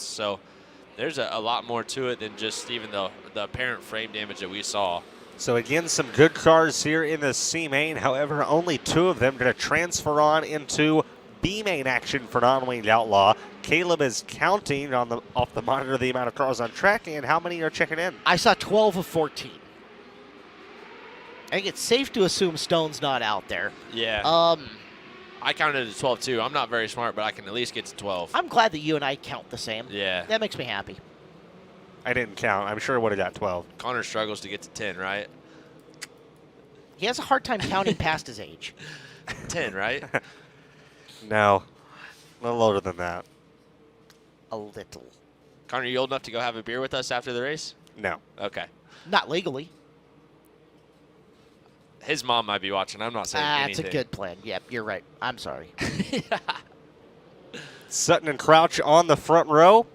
So there's a lot more to it than just even the apparent frame damage that we saw. So again, some good cars here in the C main. However, only 2 of them going to transfer on into B main action for non-winged outlaw. Caleb is counting on off the monitor the amount of cars on track, and how many are checking in? I saw 12 of 14. I think it's safe to assume Stone's not out there. Yeah. I counted to 12 too. I'm not very smart, but I can at least get to 12. I'm glad that you and I count the same. Yeah. That makes me happy. I didn't count. I'm sure I would have got 12. Connor struggles to get to 10, right? He has a hard time counting past his age. 10, right? No. A little older than that. A little. Connor, you old enough to go have a beer with us after the race? No. Okay. Not legally. His mom might be watching. I'm not saying anything. That's a good plan. Yep, you're right. I'm sorry. Sutton and Crouch on the front row.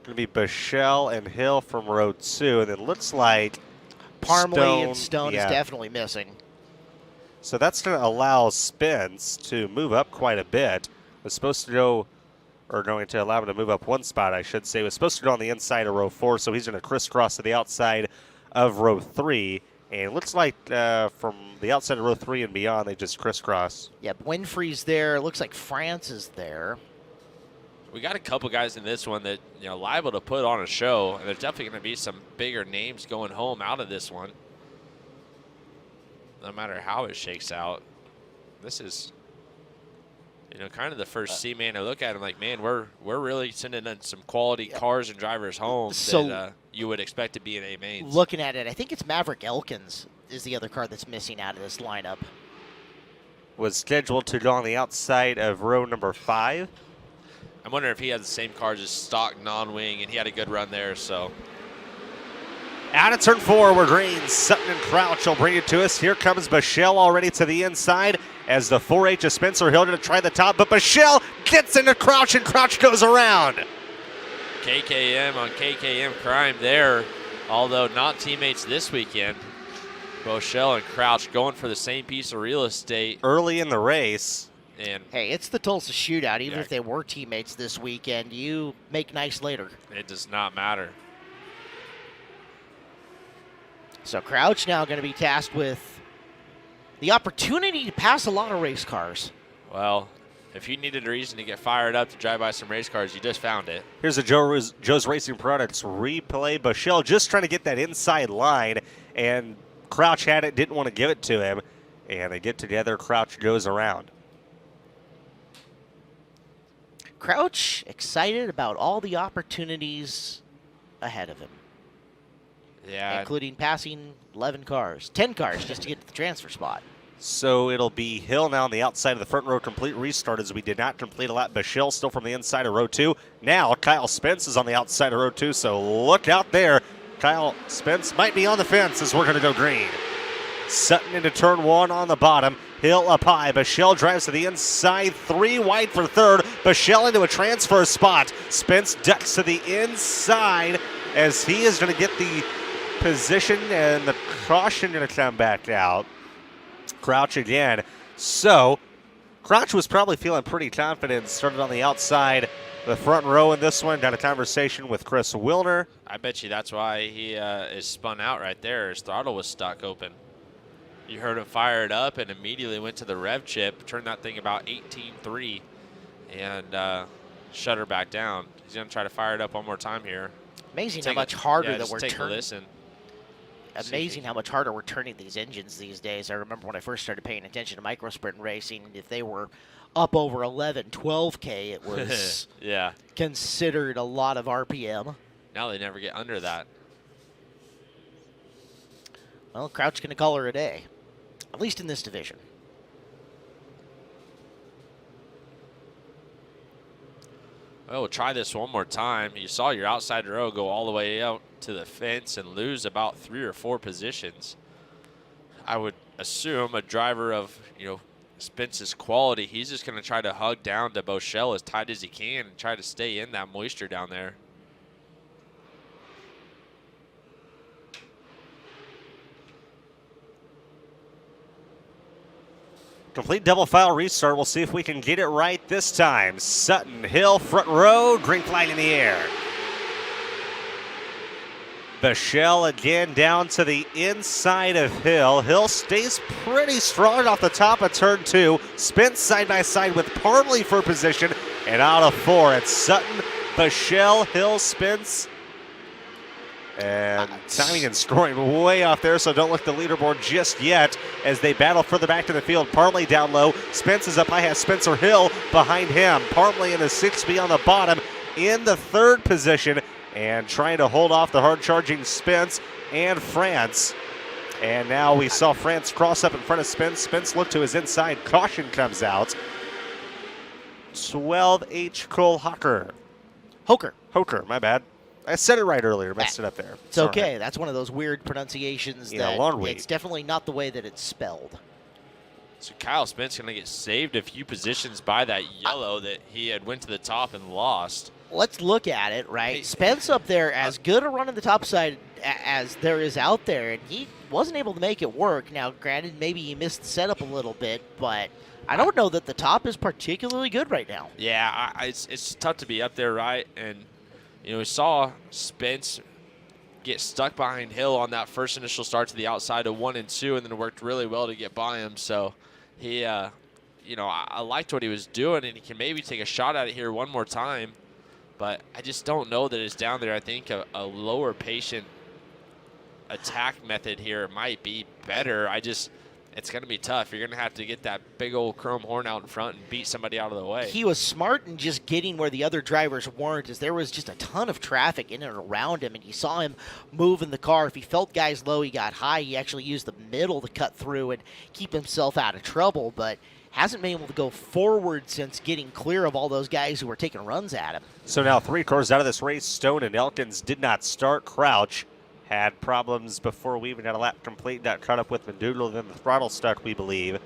Going to be Bichelle and Hill from row 2, and it looks like Parmley and Stone is definitely missing. So that's going to allow Spence to move up quite a bit. Was supposed to go, or going to allow him to move up 1 spot, I should say. Was supposed to go on the inside of row 4, so he's going to crisscross to the outside of row 3. And it looks like from the outside of row 3 and beyond, they just crisscross. Yep, Winfrey's there. Looks like France is there. We got a couple guys in this one that, liable to put on a show, and there's definitely going to be some bigger names going home out of this one. No matter how it shakes out. This is, kind of the first C-man I look at. I'm like, man, we're really sending in some quality cars and drivers home that you would expect to be in A-mains. Looking at it, I think it's Maverick Elkins is the other car that's missing out of this lineup. Was scheduled to go on the outside of row number 5. I'm wondering if he has the same cars as stock non-wing, and he had a good run there, so. Out of turn 4, we're green. Sutton and Crouch will bring it to us. Here comes Bichelle already to the inside as the 4H of Spencer Hill to try the top, but Bichelle gets into Crouch, and Crouch goes around. KKM on KKM crime there, although not teammates this weekend. Bichelle and Crouch going for the same piece of real estate. Early in the race. And hey, it's the Tulsa Shootout. Even if they were teammates this weekend, you make nice later. It does not matter. So Crouch now going to be tasked with the opportunity to pass a lot of race cars. Well, if you needed a reason to get fired up to drive by some race cars, you just found it. Here's a Joe's Racing Products replay. Bichelle just trying to get that inside line, and Crouch had it, didn't want to give it to him, and they get together. Crouch goes around. Crouch excited about all the opportunities ahead of him. Yeah. Including passing 11 cars, 10 cars just to get to the transfer spot. So it'll be Hill now on the outside of the front row. Complete restart as we did not complete a lap. Bichelle still from the inside of row 2. Now Kyle Spence is on the outside of row 2, so look out there. Kyle Spence might be on the fence as we're going to go green. Sutton into turn 1 on the bottom. Hill up high. Bichelle drives to the inside. 3 wide for third. Bichelle into a transfer spot. Spence ducks to the inside as he is going to get the position, and the caution going to come back out. Crouch again. So Crouch was probably feeling pretty confident. Started on the outside, the front row in this one. Got a conversation with Chris Wilner. I bet you that's why he is spun out right there. His throttle was stuck open. You heard him fire it up and immediately went to the rev chip, turned that thing about 18.3, and shut her back down. He's going to try to fire it up one more time here. Amazing how much harder that we're turning. turning. Listen. Amazing how much harder we're turning these engines these days. I remember when I first started paying attention to micro sprint racing, if they were up over 11, 12K, it was considered a lot of RPM. Now they never get under that. Well, Crouch going to call her a day, at least in this division. Well, we'll try this one more time. You saw your outside row go all the way out to the fence and lose about 3 or 4 positions. I would assume a driver of, Spence's quality, he's just going to try to hug down to Bichelle as tight as he can and try to stay in that moisture down there. Complete double file restart. We'll see if we can get it right this time. Sutton, Hill, front row, green flag in the air. Bichelle again down to the inside of Hill. Hill stays pretty strong off the top of turn 2. Spence side by side with Parmley for position. And out of 4, it's Sutton, Bichelle, Hill, Spence. And timing and scoring way off there, so don't look at the leaderboard just yet as they battle further back to the field. Parmley down low. Spence is up high, has Spencer Hill behind him. Parmley in the 6B on the bottom in the 3rd position and trying to hold off the hard-charging Spence and France. And now we saw France cross up in front of Spence. Spence looked to his inside. Caution comes out. 12H Cole Hoker, my bad. I said it right earlier, messed it up there. It's okay. That's one of those weird pronunciations that it's definitely not the way that it's spelled. So Kyle Spence going to get saved a few positions by that yellow that he had went to the top and lost. Let's look at it, right? Hey, Spence up there, as good a run on the top side as there is out there, and he wasn't able to make it work. Now, granted, maybe he missed the setup a little bit, but I don't know that the top is particularly good right now. Yeah, it's tough to be up there, right? And you know, we saw Spence get stuck behind Hill on that first initial start to the outside of 1 and 2, and then it worked really well to get by him. So he, you know, I liked what he was doing, and he can maybe take a shot at it here one more time. But I just don't know that it's down there. I think a lower patient attack method here might be better. It's going to be tough. You're going to have to get that big old chrome horn out in front and beat somebody out of the way. He was smart in just getting where the other drivers weren't, as there was just a ton of traffic in and around him, and you saw him move in the car. If he felt guys low, he got high. He actually used the middle to cut through and keep himself out of trouble, but hasn't been able to go forward since getting clear of all those guys who were taking runs at him. So now 3 cars out of this race. Stone and Elkins did not start. Crouch had problems before we even had a lap complete. Got caught up with Madoodle, then the throttle stuck, we believe.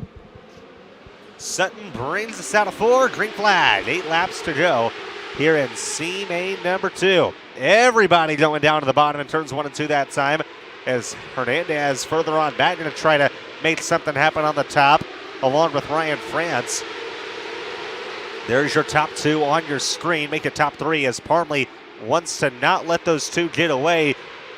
Sutton brings us out of 4. Green flag. 8 laps to go here in C main number 2. Everybody going down to the bottom in turns 1 and 2 that time, as Hernandez further on back going to try to make something happen on the top along with Ryan France. There's your top 2 on your screen. Make it top 3 as Parmley wants to not let those 2 get away.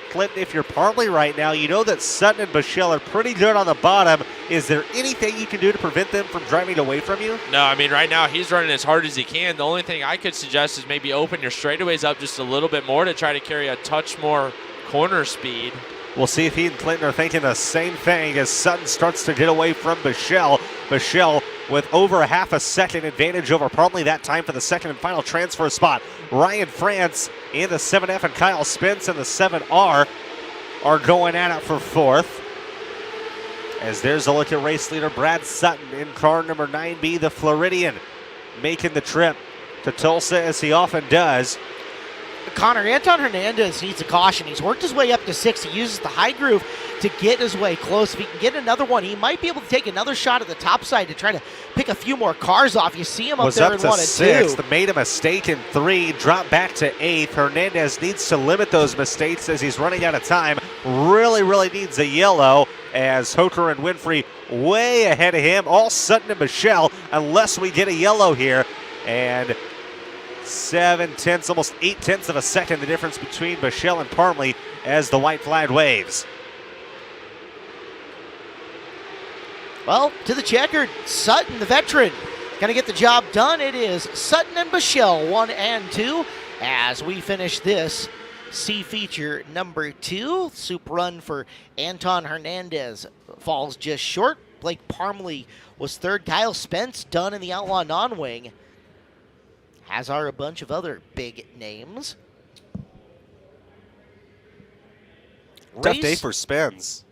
Clinton, if you're Parmley right now, you know that Sutton and Bichelle are pretty good on the bottom. Is there anything you can do to prevent them from driving away from you? No, I mean, right now he's running as hard as he can. The only thing I could suggest is maybe open your straightaways up just a little bit more to try to carry a touch more corner speed. We'll see if he and Clinton are thinking the same thing as Sutton starts to get away from Bichelle. Bichelle with over a half a second advantage over Parmley that time for the second and final transfer spot. Ryan France in the 7F and Kyle Spence in the 7R are going at it for 4th. As there's a look at race leader Brad Sutton in car number 9B, the Floridian, making the trip to Tulsa as he often does. Connor, Anton Hernandez needs a caution. He's worked his way up to 6. He uses the high groove to get his way close. If he can get another one, he might be able to take another shot at the top side to try to pick a few more cars off. You see him up there in 1 and 2. Made a mistake in 3, dropped back to 8th. Hernandez needs to limit those mistakes as he's running out of time. Really needs a yellow as Hoker and Winfrey way ahead of him. All Sutton and Bichelle, unless we get a yellow here. And 7/10, almost 8/10 of a second, the difference between Bichelle and Parmley as the white flag waves. Well, to the checkered, Sutton, the veteran, going to get the job done. It is Sutton and Bichelle, 1 and 2, as we finish this C feature number 2. Soup run for Anton Hernandez falls just short. Blake Parmley was 3rd. Kyle Spence done in the Outlaw non-wing. As are a bunch of other big names. Tough day for Spence.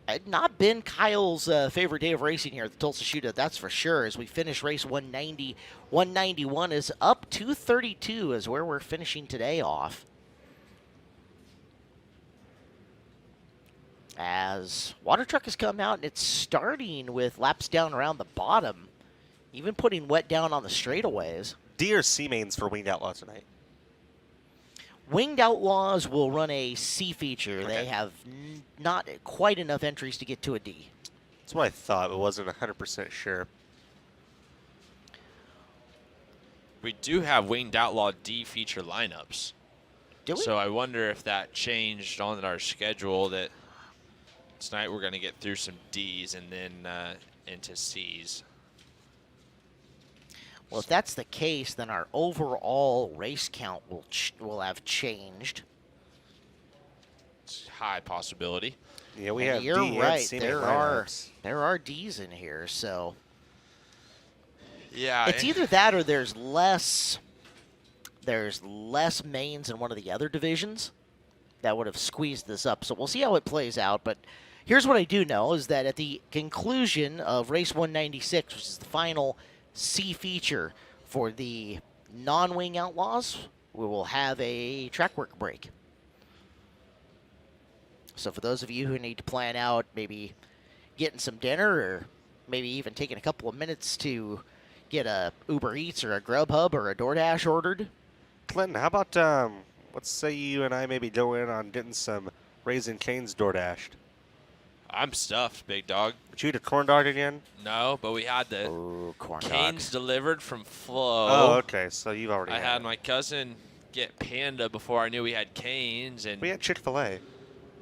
Had not been Kyle's favorite day of racing here at the Tulsa Shootout, that's for sure. As we finish race 190, 191 is up 232 is where we're finishing today off. As Water Truck has come out, and it's starting with laps down around the bottom, even putting wet down on the straightaways. D or C mains for Winged Outlaw tonight? Winged Outlaws will run a C feature. Okay. They have not quite enough entries to get to a D. That's what I thought, but wasn't 100% sure. We do have Winged Outlaw D feature lineups. Do we? So I wonder if that changed on our schedule, that tonight we're going to get through some Ds and then into Cs. Well, if that's the case, then our overall race count will have changed. It's a high possibility. Yeah, we and have you're D right. and C There lineups. are Ds in here, so yeah, it's either that or there's less mains in one of the other divisions that would have squeezed this up. So we'll see how it plays out. But here's what I do know is that at the conclusion of race 196, which is the final C feature for the non-wing outlaws, we will have a track work break. So for those of you who need to plan out maybe getting some dinner or maybe even taking a couple of minutes to get a Uber Eats or a Grubhub or a DoorDash ordered. Clinton, how about, let's say you and I maybe go in on getting some Raising Cane's DoorDashed. I'm stuffed, big dog. Did you eat a corn dog again? No, but we had the Corn Canes dogs. delivered from Flo. Oh, okay, so you've already I had had it. my cousin get Panda before I knew we had Canes, and We had Chick-fil-A.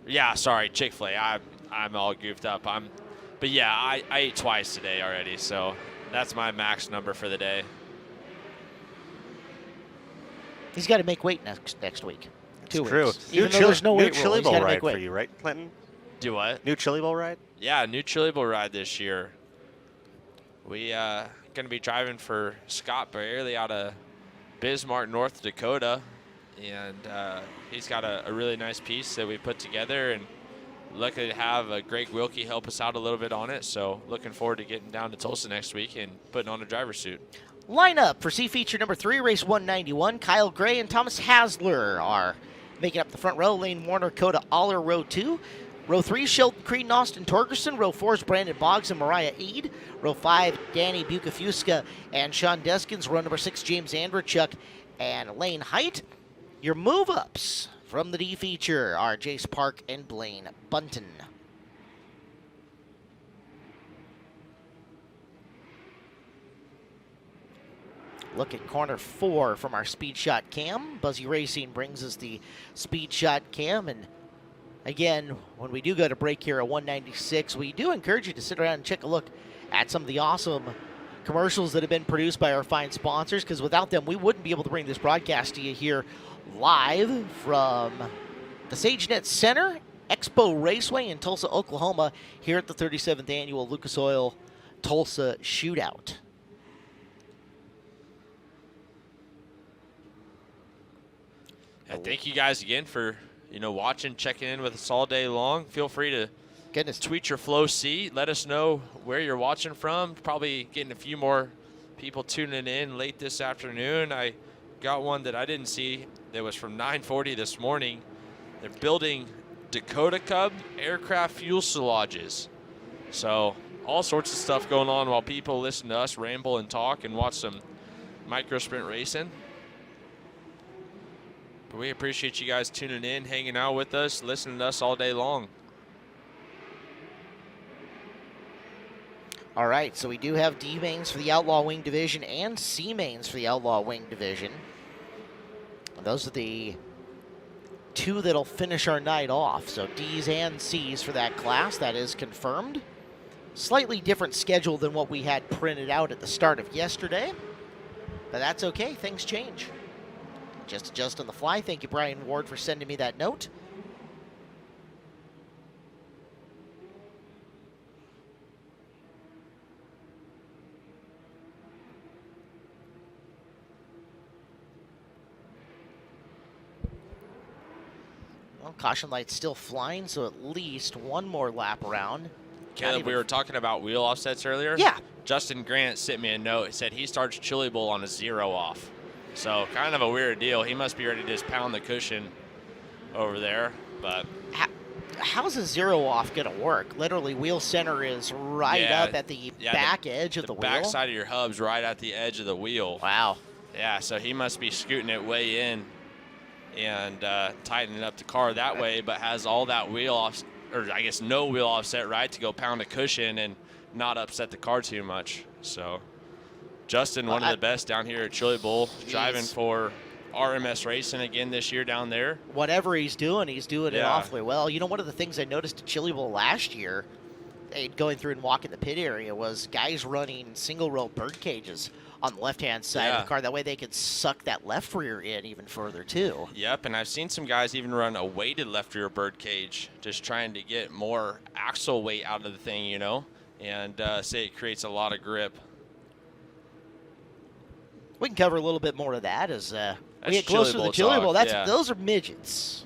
yeah, sorry, Chick-fil-A. I'm all goofed up. But yeah, I ate twice today already, so that's my max number for the day. He's got to make weight next week. It's 2 true. weeks. Even though there's no new weight rule, Chili he's Bowl got to ride make weight. for you, right, Clinton? Do what? New Chili Bowl ride? Yeah, new Chili Bowl ride this year. We going to be driving for Scott Bailey out of Bismarck, North Dakota, and he's got a really nice piece that we put together, and lucky to have Greg Wilkie help us out a little bit on it. So looking forward to getting down to Tulsa next week and putting on a driver's suit. Lineup for C feature number 3, race 191. Kyle Gray and Thomas Hasler are making up the front row. Lane Warner, Coda Aller, row 2. Row 3, Sheldon Creed and Austin Torgerson. Row 4 is Brandon Boggs and Mariah Ead. Row 5, Danny Bukafuska and Sean Deskins. Row number 6, James Andrechuk and Lane Height. Your move-ups from the D feature are Jace Park and Blaine Bunton. Look at corner 4 from our Speed Shot cam. Buzzy Racing brings us the Speed Shot cam. And again, when we do go to break here at 196, we do encourage you to sit around and take a look at some of the awesome commercials that have been produced by our fine sponsors, because without them, we wouldn't be able to bring this broadcast to you here live from the SageNet Center, Expo Raceway in Tulsa, Oklahoma, here at the 37th Annual Lucas Oil Tulsa Shootout. Thank you guys again for watching, checking in with us all day long. Feel free to tweet your Flow C. Let us know where you're watching from. Probably getting a few more people tuning in late this afternoon. I got one that I didn't see that was from 9:40 this morning. They're building Dakota Cub aircraft fuselages. So all sorts of stuff going on while people listen to us ramble and talk and watch some micro sprint racing. But we appreciate you guys tuning in, hanging out with us, listening to us all day long. All right, so we do have D mains for the Outlaw Wing Division and C mains for the Outlaw Wing Division. And those are the 2 that'll finish our night off. So D's and C's for that class, that is confirmed. Slightly different schedule than what we had printed out at the start of yesterday. But that's okay, things change. Just adjust on the fly. Thank you, Brian Ward, for sending me that note. Well, caution light's still flying, so at least one more lap around. Caleb, we were talking about wheel offsets earlier. Yeah. Justin Grant sent me a note. He said he starts Chili Bowl on a 0 off. So kind of a weird deal. He must be ready to just pound the cushion over there. But how's a 0 off going to work? Literally, wheel center is right up at the back edge of the wheel. The back side of your hub's right at the edge of the wheel. Wow. Yeah, so he must be scooting it way in and tightening up the car that way, but has all that wheel or I guess no wheel offset, right, to go pound a cushion and not upset the car too much. So Justin, one of the best down here at Chili Bowl, driving for RMS Racing again this year down there. Whatever he's doing it awfully well. You know, one of the things I noticed at Chili Bowl last year, going through and walking the pit area, was guys running single row bird cages on the left-hand side of the car. That way they could suck that left rear in even further, too. Yep, and I've seen some guys even run a weighted left rear bird cage, just trying to get more axle weight out of the thing, you know, and say it creates a lot of grip. We can cover a little bit more of that as we get closer to the Chili Bowl. Those are midgets.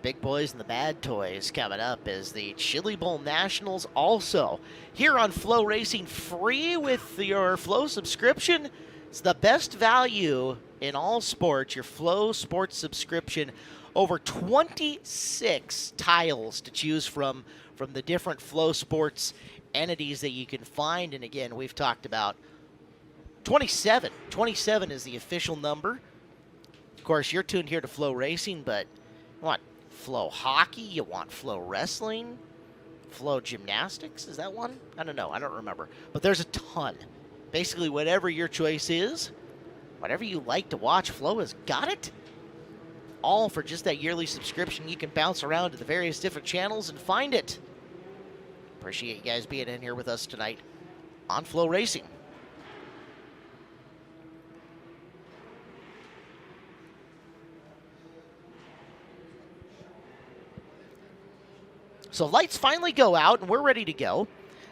Big boys and the bad toys coming up as the Chili Bowl Nationals also here on Flow Racing, free with your Flow subscription. It's the best value in all sports, your Flow Sports subscription. Over 26 tiles to choose from the different Flow Sports entities that you can find. And again, we've talked about 27. 27 is the official number. Of course, you're tuned here to Flow Racing, but what? Flow hockey, you want flow wrestling, flow gymnastics, is that one? I don't know, I don't remember. But there's a ton. Basically, whatever your choice is, whatever you like to watch, Flow has got it. All for just that yearly subscription. You can bounce around to the various different channels and find it. Appreciate you guys being in here with us tonight on Flow Racing. So lights finally go out, and we're ready to go.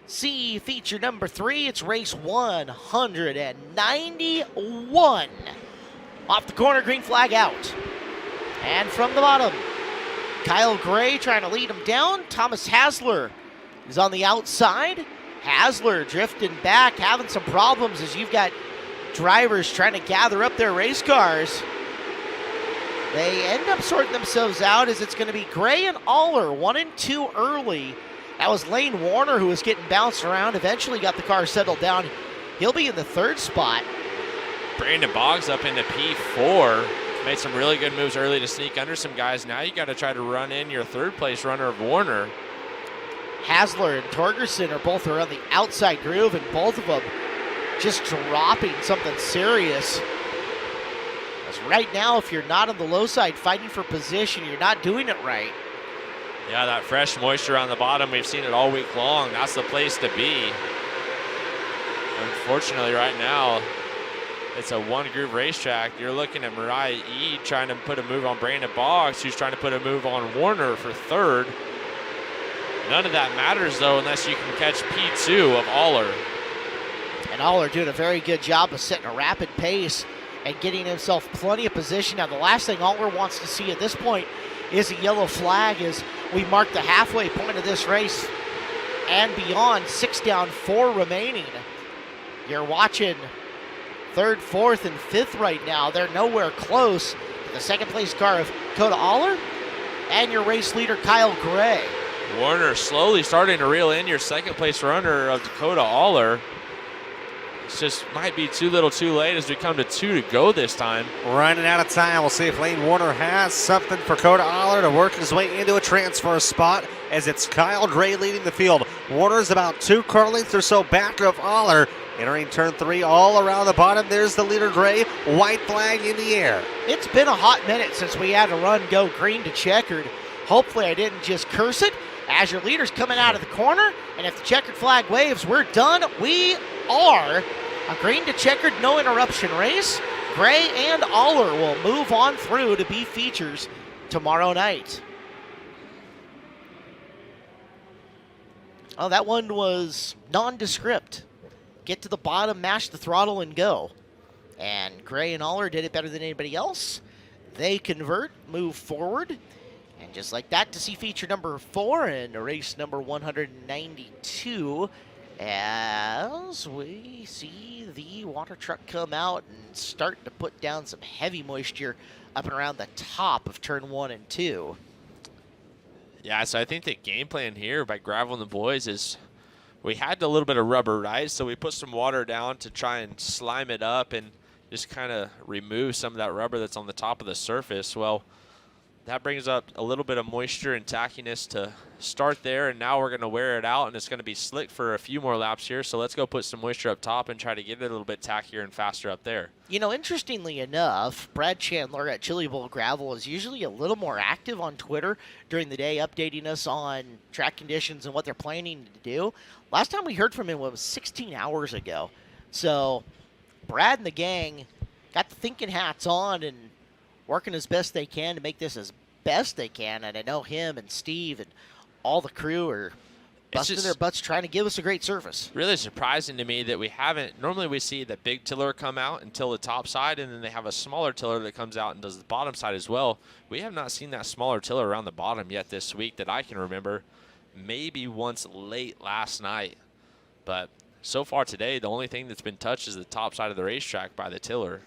See feature number 3. It's race 191. Off the corner, green flag out. And from the bottom, Kyle Gray trying to lead him down. Thomas Hasler is on the outside. Hasler drifting back, having some problems as you've got drivers trying to gather up their race cars. They end up sorting themselves out as it's going to be Gray and Aller, 1 and 2 early. That was Lane Warner who was getting bounced around, eventually got the car settled down. He'll be in the 3rd spot. Brandon Boggs up into P4. Made some really good moves early to sneak under some guys. Now you got to try to run in your 3rd place runner of Warner. Hasler and Torgerson are both around the outside groove, and both of them just dropping something serious. Right now, if you're not on the low side fighting for position, you're not doing it right. Yeah, that fresh moisture on the bottom, we've seen it all week long. That's the place to be. Unfortunately, right now, it's a one-groove racetrack. You're looking at Mariah E. trying to put a move on Brandon Boggs, who's trying to put a move on Warner for 3rd. None of that matters, though, unless you can catch P2 of Aller. And Aller doing a very good job of setting a rapid pace and getting himself plenty of position. Now, the last thing Aller wants to see at this point is a yellow flag as we mark the halfway point of this race and beyond. 6 down, 4 remaining. You're watching 3rd, 4th, and 5th right now. They're nowhere close to the 2nd place car of Dakota Aller and your race leader, Kyle Gray. Warner slowly starting to reel in your 2nd place runner of Dakota Aller. It just might be too little too late as we come to 2 to go this time. Running out of time. We'll see if Lane Warner has something for Dakota Aller to work his way into a transfer spot as it's Kyle Gray leading the field. Warner's about 2 car lengths or so back of Aller. Entering turn 3 all around the bottom. There's the leader Gray. White flag in the air. It's been a hot minute since we had to run go green to checkered. Hopefully I didn't just curse it as your leader's coming out of the corner. And if the checkered flag waves, we're done. We are a green to checkered, no interruption race. Gray and Aller will move on through to be features tomorrow night. Oh, that one was nondescript. Get to the bottom, mash the throttle, and go. And Gray and Aller did it better than anybody else. They convert, move forward. And just like that, to see feature number 4 and race number 192 as we see the water truck come out and start to put down some heavy moisture up and around the top of turn 1 and 2. Yeah, so I think the game plan here by Gravel and the boys is we had a little bit of rubber, right? So we put some water down to try and slime it up and just kind of remove some of that rubber that's on the top of the surface. Well, that brings up a little bit of moisture and tackiness to start there, and now we're going to wear it out, and it's going to be slick for a few more laps here. So let's go put some moisture up top and try to get it a little bit tackier and faster up there. You know, interestingly enough, Brad Chandler at Chili Bowl Gravel is usually a little more active on Twitter during the day, updating us on track conditions and what they're planning to do. Last time we heard from him was 16 hours ago. So Brad and the gang got the thinking hats on and working as best they can to make this as best they can. And I know him and Steve and all the crew are busting their butts trying to give us a great service. Really surprising to me that we haven't. Normally we see the big tiller come out and till the top side, and then they have a smaller tiller that comes out and does the bottom side as well. We have not seen that smaller tiller around the bottom yet this week that I can remember. Maybe once late last night. But so far today, the only thing that's been touched is the top side of the racetrack by the tiller.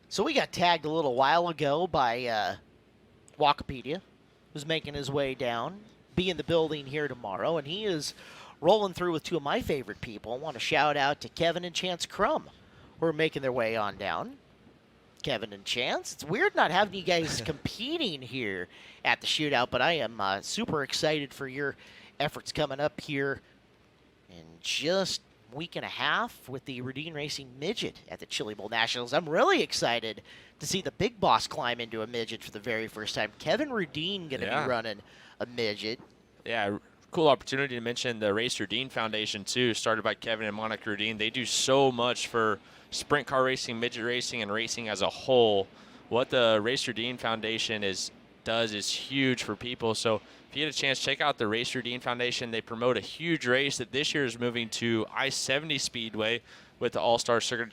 So we got tagged a little while ago by Wikipedia, who's making his way down, be in the building here tomorrow, and he is rolling through with two of my favorite people. I want to shout out to Kevin and Chance Crum, who are making their way on down. Kevin and Chance, it's weird not having you guys competing here at the Shootout, but I am super excited for your efforts coming up here in just week and a half with the Rudine Racing Midget at the Chili Bowl Nationals. I'm really excited to see the big boss climb into a midget for the very first time. Kevin Rudine going to be running a midget. Yeah, cool opportunity to mention the Race Rudine Foundation too, started by Kevin and Monica Rudine. They do so much for sprint car racing, midget racing, and racing as a whole. What the Race Rudine Foundation does is huge for people. So if you get a chance, check out the Race Rudine Foundation. They promote a huge race that this year is moving to I-70 Speedway with the All-Star Circuit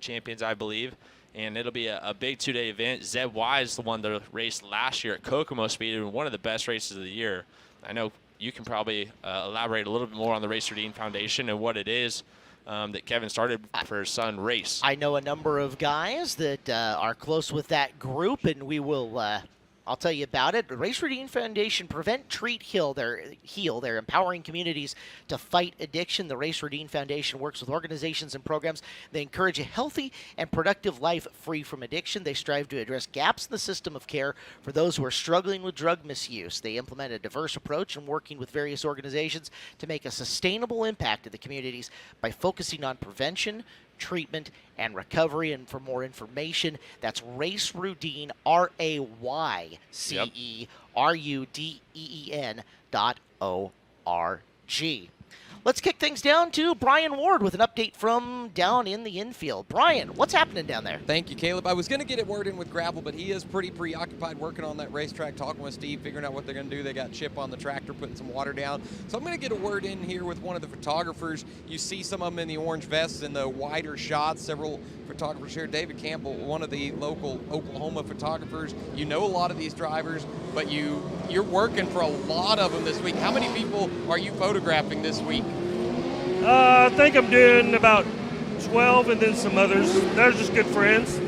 Champions, I believe. And it'll be a big two-day event. Zed Wise, the one that raced last year at Kokomo Speed, and one of the best races of the year. I know you can probably elaborate a little bit more on the Race Rudine Foundation and what it is that Kevin started for his son, Race. I know a number of guys that are close with that group, and we will I'll tell you about it. The Race Rudine Foundation Prevent, Treat, Heal. They're empowering communities to fight addiction. The Race Rudine Foundation works with organizations and programs. They encourage a healthy and productive life free from addiction. They strive to address gaps in the system of care for those who are struggling with drug misuse. They implement a diverse approach in working with various organizations to make a sustainable impact in the communities by focusing on prevention, treatment, and recovery. And for more information, that's Race Rudine, RAYCERUDEEN.org. Let's kick things down to Brian Ward with an update from down in the infield. Brian, what's happening down there? Thank you, Caleb. I was going to get a word in with Gravel, but he is pretty preoccupied working on that racetrack, talking with Steve, figuring out what they're going to do. They got Chip on the tractor, putting some water down. So I'm going to get a word in here with one of the photographers. You see some of them in the orange vests and the wider shots. Several photographers here. David Campbell, one of the local Oklahoma photographers. You know a lot of these drivers, but you're working for a lot of them this week. How many people are you photographing this week? I think I'm doing about 12 and then some others. They're just good friends.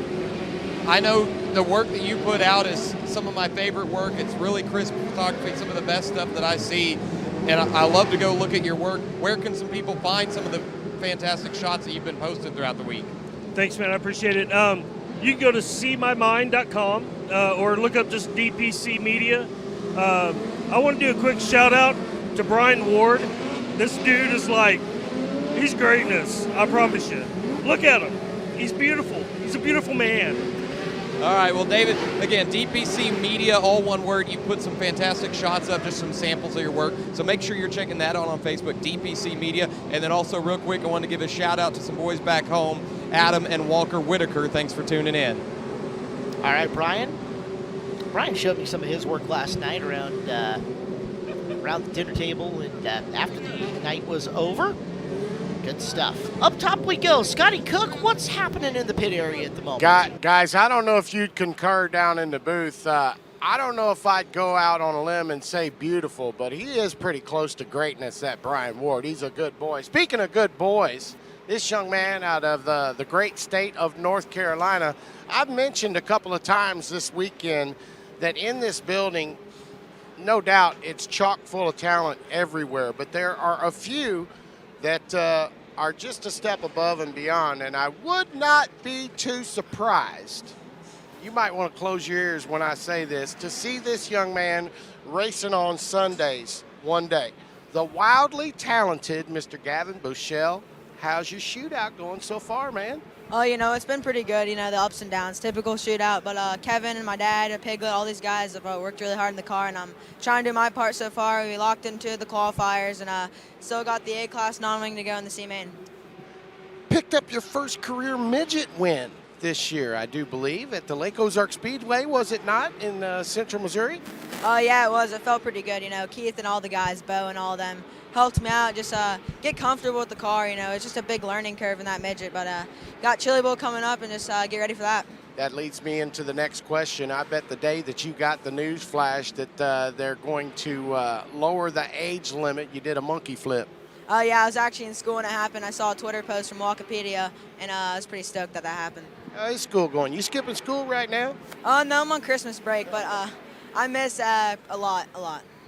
I know the work that you put out is some of my favorite work. It's really crisp photography, some of the best stuff that I see. And I love to go look at your work. Where can some people find some of the fantastic shots that you've been posting throughout the week? Thanks, man. I appreciate it. You can go to seemymind.com or look up just DPC Media. I want to do a quick shout out to Brian Ward. This dude is like, he's greatness, I promise you. Look at him. He's beautiful. He's a beautiful man. All right, well, David, again, DPC Media, all one word. You put some fantastic shots up, just some samples of your work. So make sure you're checking that out on Facebook, DPC Media. And then also, real quick, I want to give a shout out to some boys back home, Adam and Walker Whitaker. Thanks for tuning in. All right, Brian. Brian showed me some of his work last night around the dinner table and after the night was over. Good stuff. Up top we go. Scotty Cook, what's happening in the pit area at the moment? Guys, I don't know if you'd concur down in the booth. I don't know if I'd go out on a limb and say beautiful, but he is pretty close to greatness, that Brian Ward. He's a good boy. Speaking of good boys, this young man out of the great state of North Carolina, I've mentioned a couple of times this weekend that in this building, no doubt it's chock full of talent everywhere, but there are a few that are just a step above and beyond, and I would not be too surprised. You might want to close your ears when I say this, to see this young man racing on Sundays one day. The wildly talented Mr. Gavin Bushell. How's your shootout going so far, man? Oh, it's been pretty good, the ups and downs, typical shootout. But Kevin and my dad, Piglet, all these guys have worked really hard in the car, and I'm trying to do my part so far. We locked into the qualifiers, and still got the A-Class non-wing to go in the C-Main. Picked up your first career midget win this year, I do believe, at the Lake Ozark Speedway, was it not, in Central Missouri? Oh, yeah, it was. It felt pretty good, Keith and all the guys, Bo and all of them, helped me out, just get comfortable with the car. It's just a big learning curve in that midget, but got Chili Bowl coming up, and just get ready for that. That leads me into the next question. I bet the day that you got the news flash that they're going to lower the age limit, you did a monkey flip. Yeah, I was actually in school when it happened. I saw a Twitter post from Wikipedia, and I was pretty stoked that happened. How's school going? You skipping school right now? No, I'm on Christmas break, but I miss a lot.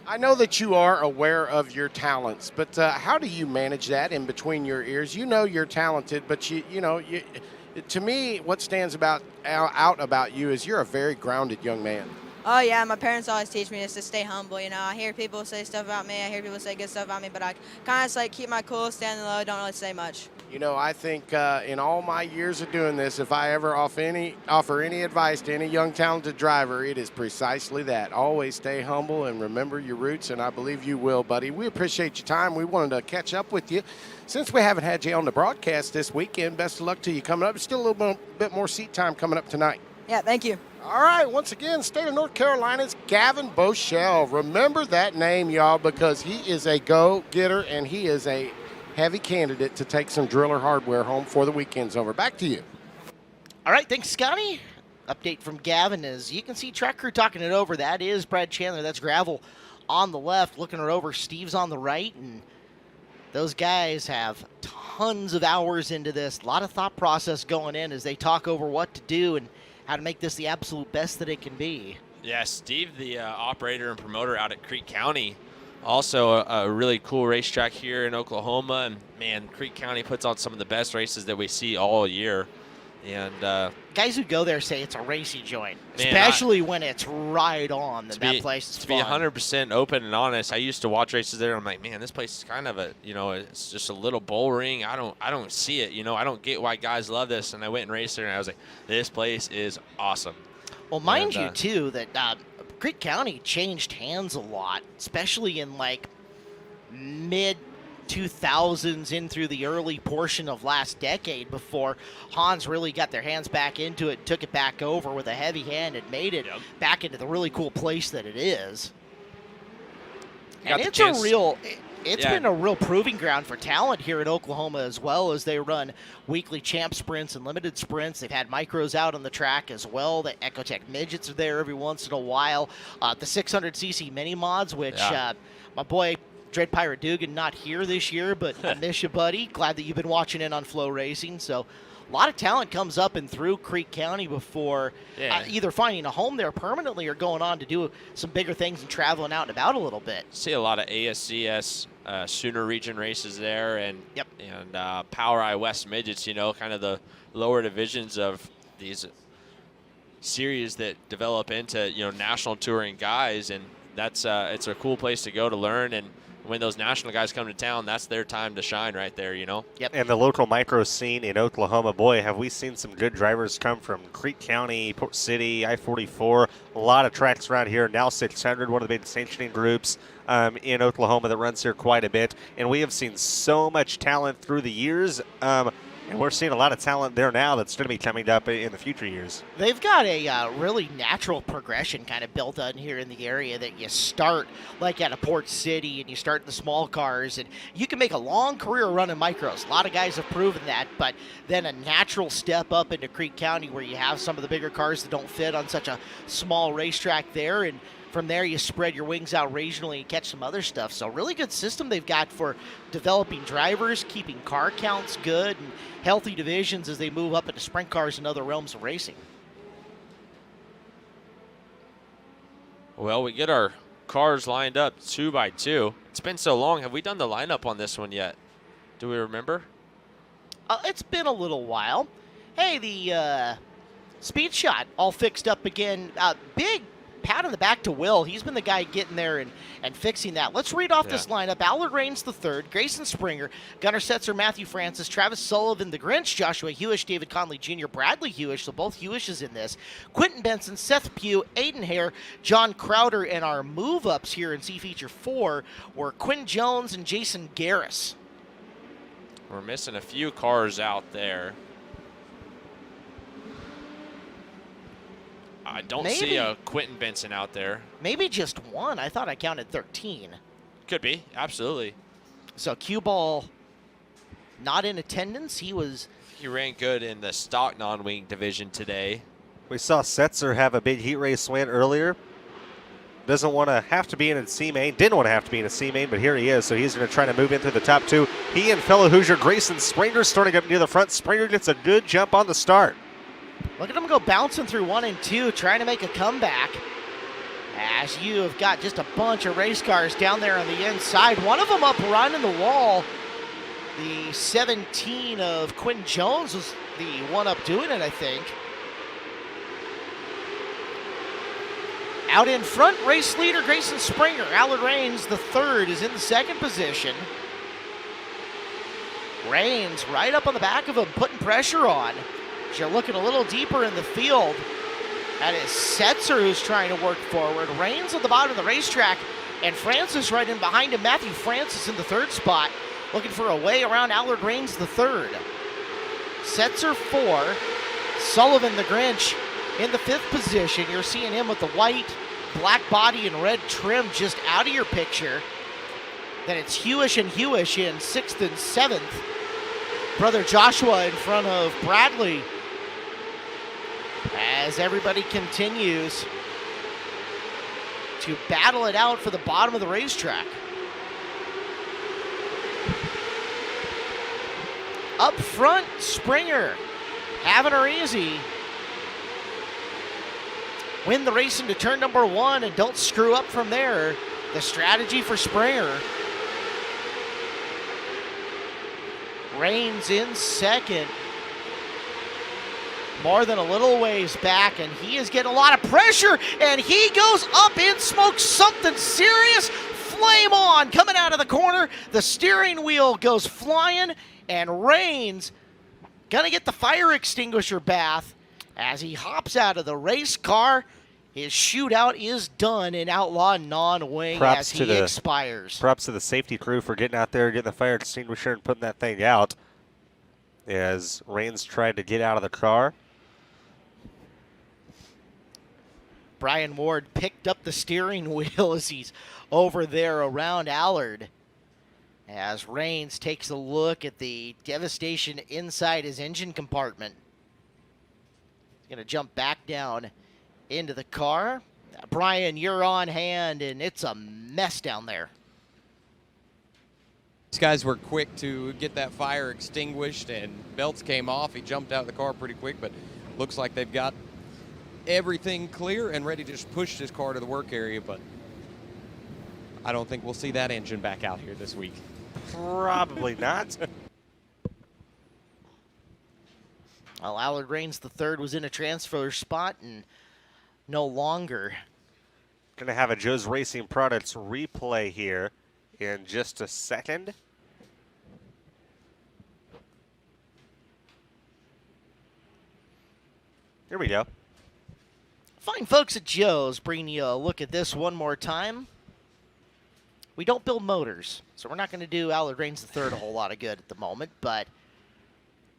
I know that you are aware of your talents, but how do you manage that in between your ears? You know you're talented, but to me, what stands out about you is you're a very grounded young man. Oh, yeah, my parents always teach me just to stay humble. I hear people say stuff about me. I hear people say good stuff about me, but I kind of just keep my cool, stand low, don't really say much. I think in all my years of doing this, if I ever offer any advice to any young talented driver, it is precisely that. Always stay humble and remember your roots, and I believe you will, buddy. We appreciate your time. We wanted to catch up with you. Since we haven't had you on the broadcast this weekend, best of luck to you coming up. Still a little bit more seat time coming up tonight. Yeah, thank you. All right, once again, state of North Carolina's Gavin Bushell. Remember that name, y'all, because he is a go-getter, and he is a heavy candidate to take some driller hardware home for the weekend's over. Back to you. All right, thanks, Scotty. Update from Gavin is you can see track crew talking it over. That is Brad Chandler. That's Gravel on the left. Looking it over, Steve's on the right, and those guys have tons of hours into this. A lot of thought process going in as they talk over what to do and how to make this the absolute best that it can be. Yeah, Steve, the operator and promoter out at Creek County, also a really cool racetrack here in Oklahoma. And, man, Creek County puts on some of the best races that we see all year. And guys who go there say it's a racy joint, especially when it's right on. That place is fun. To be 100% open and honest, I used to watch races there. And I'm like, man, this place is kind of it's just a little bull ring. I don't see it. I don't get why guys love this. And I went and raced there, and I was like, this place is awesome. Well, mind you too that Creek County changed hands a lot, especially in mid 2000s in through the early portion of last decade before Hans really got their hands back into it, took it back over with a heavy hand and made it back into the really cool place that it is. And it's been a real proving ground for talent here in Oklahoma as well, as they run weekly champ sprints and limited sprints. They've had micros out on the track as well. The Ecotech midgets are there every once in a while. The 600cc mini mods, which my boy Dread Pirate Dugan not here this year, but I miss you, buddy. Glad that you've been watching in on Flow Racing. So a lot of talent comes up and through Creek County before either finding a home there permanently or going on to do some bigger things and traveling out and about a little bit. See a lot of ASCS Sooner Region races there, and Power I West midgets, kind of the lower divisions of these series that develop into, national touring guys, and that's it's a cool place to go to learn. And when those national guys come to town, that's their time to shine right there, Yep. And the local micro scene in Oklahoma, boy, have we seen some good drivers come from Creek County, Port City, I-44, a lot of tracks around here. Now 600, one of the big sanctioning groups in Oklahoma that runs here quite a bit. And we have seen so much talent through the years. And we're seeing a lot of talent there now that's going to be coming up in the future years. They've got a really natural progression kind of built on here in the area that you start like at a Port City and you start in the small cars and you can make a long career running micros. A lot of guys have proven that, but then a natural step up into Creek County where you have some of the bigger cars that don't fit on such a small racetrack there, and from there, you spread your wings out regionally and catch some other stuff. So really good system they've got for developing drivers, keeping car counts good, and healthy divisions as they move up into sprint cars and other realms of racing. Well, we get our cars lined up 2 by 2. It's been so long. Have we done the lineup on this one yet? Do we remember? It's been a little while. Hey, the speed shot all fixed up again. Big pat on the back to Will. He's been the guy getting there and fixing that. Let's read off this lineup. Allard Rains III, Grayson Springer, Gunnar Setzer, Matthew Francis, Travis Sullivan, the Grinch, Joshua Hewish, David Conley Jr., Bradley Hewish, so both Hewishes in this, Quentin Benson, Seth Pugh, Aiden Hare, John Crowder, and our move-ups here in C Feature 4 were Quinn Jones and Jason Garris. We're missing a few cars out there. I don't see a Quentin Benson out there. Maybe just one. I thought I counted 13. Could be, absolutely. So cue ball not in attendance. He ran good in the stock non-wing division today. We saw Setzer have a big heat race win earlier. Doesn't want to have to be in a C main. Didn't want to have to be in a C main, but here he is. So he's going to try to move into the top 2. He and fellow Hoosier Grayson Springer starting up near the front. Springer gets a good jump on the start. Look at him go bouncing through 1 and 2, trying to make a comeback. As you have got just a bunch of race cars down there on the inside. One of them up running the wall. The 17 of Quinn Jones was the one up doing it, I think. Out in front, race leader Grayson Springer. Allard Rains III is in the 2nd position. Rains right up on the back of him, putting pressure on. As you're looking a little deeper in the field, that is Setzer who's trying to work forward. Rains at the bottom of the racetrack, and Francis right in behind him. Matthew Francis in the 3rd spot, looking for a way around Allard Rains III. Setzer 4, Sullivan the Grinch in the 5th position. You're seeing him with the white, black body and red trim just out of your picture. Then it's Hewish and Hewish in 6th and 7th. Brother Joshua in front of Bradley. As everybody continues to battle it out for the bottom of the racetrack. Up front, Springer having her easy. Win the race into turn number 1 and don't screw up from there. The strategy for Springer. Rains in 2nd. More than a little ways back, and he is getting a lot of pressure, and he goes up in smoke. Something serious. Flame on coming out of the corner. The steering wheel goes flying, and Rains gonna get the fire extinguisher bath as he hops out of the race car. His shootout is done in Outlaw non-wing as he expires. Props to the safety crew for getting out there, getting the fire extinguisher and putting that thing out as Rains tried to get out of the car. Brian Ward picked up the steering wheel as he's over there around Allard. As Rains takes a look at the devastation inside his engine compartment. He's going to jump back down into the car. Brian, you're on hand, and it's a mess down there. These guys were quick to get that fire extinguished, and belts came off. He jumped out of the car pretty quick, but looks like they've got everything clear and ready to just push this car to the work area, but I don't think we'll see that engine back out here this week. Probably not. Well, Allard Rains III was in a transfer spot and no longer. Going to have a Joe's Racing Products replay here in just a second. Here we go. Fine folks at Joe's bringing you a look at this one more time. We don't build motors, so we're not going to do Allard Rains III a whole lot of good at the moment, but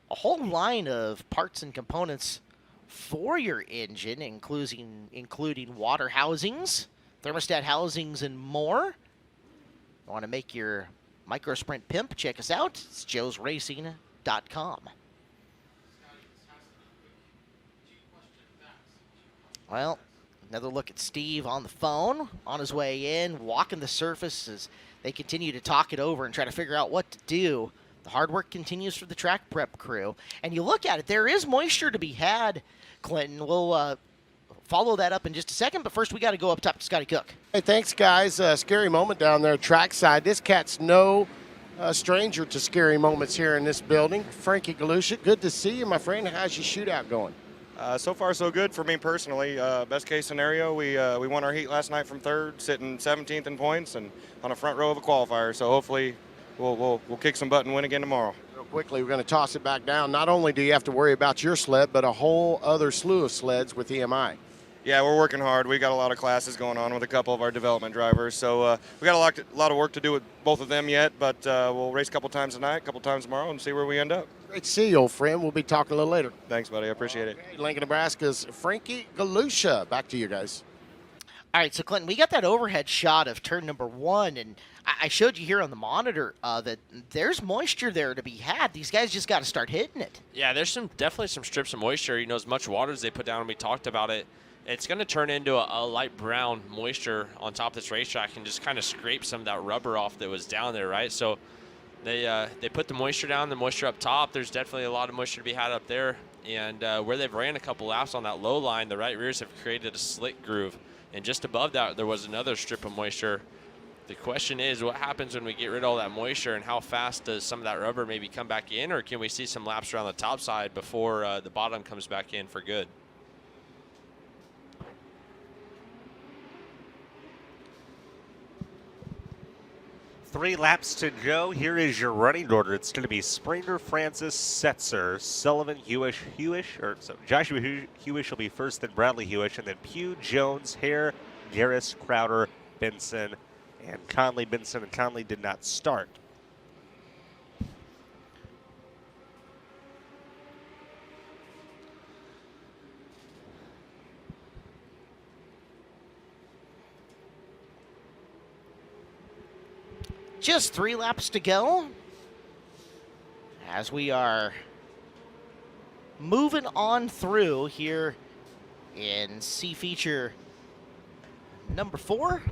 a whole line of parts and components for your engine, including water housings, thermostat housings, and more. You want to make your microsprint pimp? Check us out. It's joesracing.com. Well, another look at Steve on the phone, on his way in, walking the surface as they continue to talk it over and try to figure out what to do. The hard work continues for the track prep crew. And you look at it, there is moisture to be had, Clinton. We'll follow that up in just a second, but first we got to go up top to Scotty Cook. Hey, thanks, guys. Scary moment down there, trackside. This cat's no A stranger to scary moments here in this building. Frankie Galusha, good to see you, my friend. How's your shootout going? So far, so good for me personally. Best case scenario, we won our heat last night from third, sitting 17th in points and on a front row of a qualifier. So hopefully we'll kick some butt and win again tomorrow. Real quickly, we're going to toss it back down. Not only do you have to worry about your sled, but a whole other slew of sleds with EMI. Yeah, we're working hard. We got a lot of classes going on with a couple of our development drivers. So we got a lot of work to do with both of them yet, but we'll race a couple times tonight, a couple times tomorrow, and see where we end up. Great to see you, old friend. We'll be talking a little later. Thanks, buddy. I appreciate it. Lincoln, Nebraska's Frankie Galusha. Back to you guys. All right, so Clinton, we got that overhead shot of turn number 1, and I showed you here on the monitor that there's moisture there to be had. These guys just got to start hitting it. Yeah, there's definitely some strips of moisture. You know, as much water as they put down, and we talked about it, it's going to turn into a light brown moisture on top of this racetrack and just kind of scrape some of that rubber off that was down there, right? So they put the moisture down, the moisture up top. There's definitely a lot of moisture to be had up there. And where they've ran a couple laps on that low line, the right rears have created a slick groove. And just above that, there was another strip of moisture. The question is, what happens when we get rid of all that moisture, and how fast does some of that rubber maybe come back in, or can we see some laps around the top side before the bottom comes back in for good? 3 laps to go. Here is your running order. It's going to be Springer, Francis, Setzer, Sullivan, Joshua Hewish will be first, then Bradley Hewish, and then Pugh, Jones, Hare, Garris, Crowder, Benson, and Conley. Benson and Conley did not start. Just 3 laps to go as we are moving on through here in C feature number 4.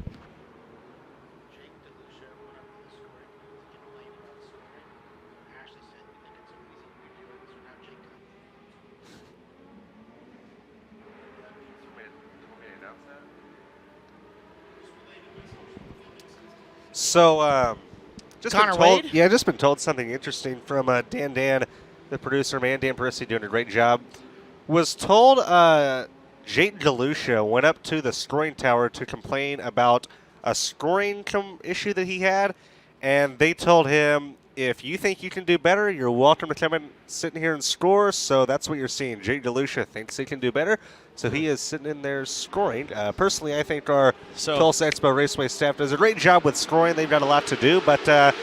So, just been told something interesting from Dan, the producer, man. Dan Parisi doing a great job. Was told Jake Galusha went up to the scoring tower to complain about a scoring issue that he had, and they told him, if you think you can do better, you're welcome to come in, sitting here and score. So that's what you're seeing. Jake Galusha thinks he can do better, so he is sitting in there scoring. Personally, I think our Tulsa Expo Raceway staff does a great job with scoring. They've got a lot to do, but yeah,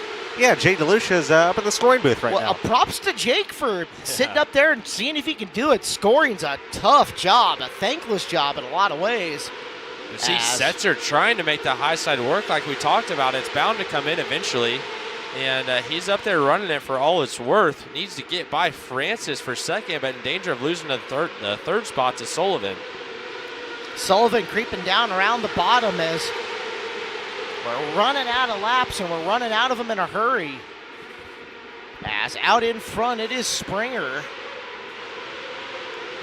Jake Galusha is up in the scoring booth right now. Props to Jake for sitting up there and seeing if he can do it. Scoring's a tough job, a thankless job in a lot of ways. You see Setzer trying to make the high side work like we talked about. It's bound to come in eventually. And he's up there running it for all it's worth. Needs to get by Francis for second, but in danger of losing the third spot to Sullivan. Sullivan creeping down around the bottom as we're running out of laps, and we're running out of them in a hurry. As out in front, it is Springer.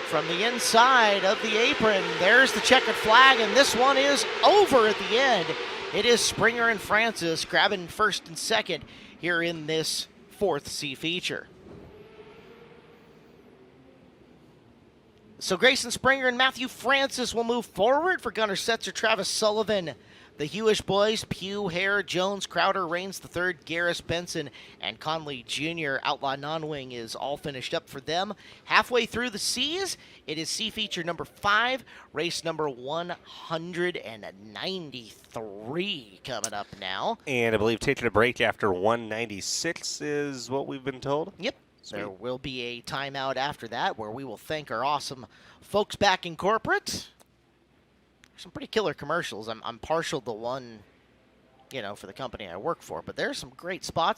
From the inside of the apron, there's the checkered flag, and this one is over at the end. It is Springer and Francis grabbing first and second here in this 4th C feature. So Grayson Springer and Matthew Francis will move forward. For Gunnar Setzer, Travis Sullivan, the Hewish boys, Pugh, Hare, Jones, Crowder, Rains III, Garris, Benson, and Conley Jr. Outlaw Non-Wing is all finished up for them. Halfway through the C's, it is C feature number 5, race number 193 coming up now. And I believe taking a break after 196 is what we've been told. Yep. Sweet. There will be a timeout after that where we will thank our awesome folks back in corporate. Some pretty killer commercials. I'm partial to one, for the company I work for, but there's some great spots.